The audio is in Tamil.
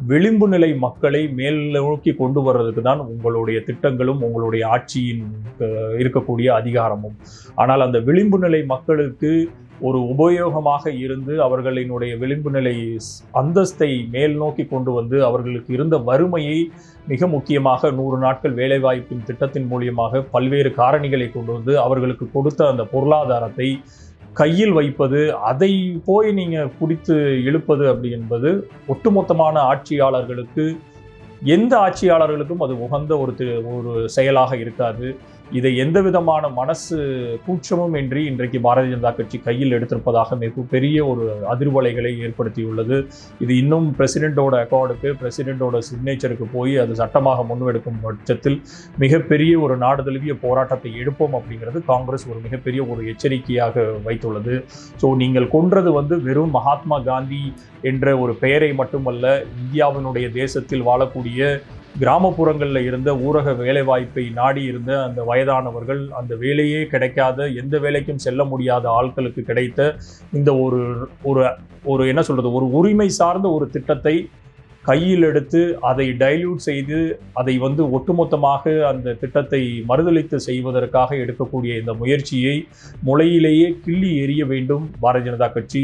விளிம்பு நிலை மக்களை மேல் நோக்கி கொண்டு வர்றதுக்கு தான் உங்களுடைய திட்டங்களும் உங்களுடைய ஆட்சியின் இருக்கக்கூடிய அதிகாரமும். ஆனால் அந்த விளிம்பு நிலை மக்களுக்கு ஒரு உபயோகமாக இருந்து அவர்களினுடைய விளிம்பு நிலை அந்தஸ்தை மேல் நோக்கி கொண்டு வந்து அவர்களுக்கு இருந்த வறுமையை மிக முக்கியமாக 100 நாட்கள் வேலைவாய்ப்பின் திட்டத்தின் மூலியமாக பல்வேறு காரணிகளை கொண்டு வந்து அவர்களுக்கு கொடுத்த அந்த பொருளாதாரத்தை கையில் வைப்பது, அதை போய் நீங்க குடித்து இழுப்பது அப்படி என்பது ஒட்டுமொத்தமான ஆட்சியாளர்களுக்கு, எந்த ஆட்சியாளர்களுக்கும் அது உகந்த ஒரு செயலாக இருக்காது. இதை எந்த விதமான மனசு கூச்சமும் இன்றி இன்றைக்கு பாரதிய ஜனதா கட்சி கையில் எடுத்திருப்பதாக மிக பெரிய ஒரு அதிர்வலைகளை ஏற்படுத்தியுள்ளது. இது இன்னும் பிரசிடென்டோட அக்கார்டுக்கு, பிரசிடென்டோட சிக்னேச்சருக்கு போய் அது சட்டமாக முன்வெடுக்கும் பட்சத்தில் மிகப்பெரிய ஒரு நாடு தழுவிய போராட்டத்தை எடுப்போம் அப்படிங்கிறது காங்கிரஸ் ஒரு மிகப்பெரிய ஒரு எச்சரிக்கையாக வைத்துள்ளது. ஸோ நீங்கள் கொன்றது வெறும் மகாத்மா காந்தி என்ற ஒரு பெயரை மட்டுமல்ல, இந்தியாவினுடைய தேசத்தில் வாழக்கூடிய கிராமப்புறங்களில் இருந்த ஊரக வேலைவாய்ப்பை நாடி இருந்த அந்த வயதானவர்கள், அந்த வேலையே கிடைக்காத, எந்த வேலைக்கும் செல்ல முடியாத ஆட்களுக்கு கிடைத்த இந்த ஒரு ஒரு ஒரு என்ன சொல்றது, ஒரு உரிமை சார்ந்த ஒரு திட்டத்தை கையில் எடுத்து அதை டைல்யூட் செய்து அதை ஒட்டுமொத்தமாக அந்த திட்டத்தை மறுதலித்து செய்வதற்காக எடுக்கக்கூடிய இந்த முயற்சியை முளையிலேயே கிள்ளி எறிய வேண்டும் பாரதிய ஜனதா கட்சி.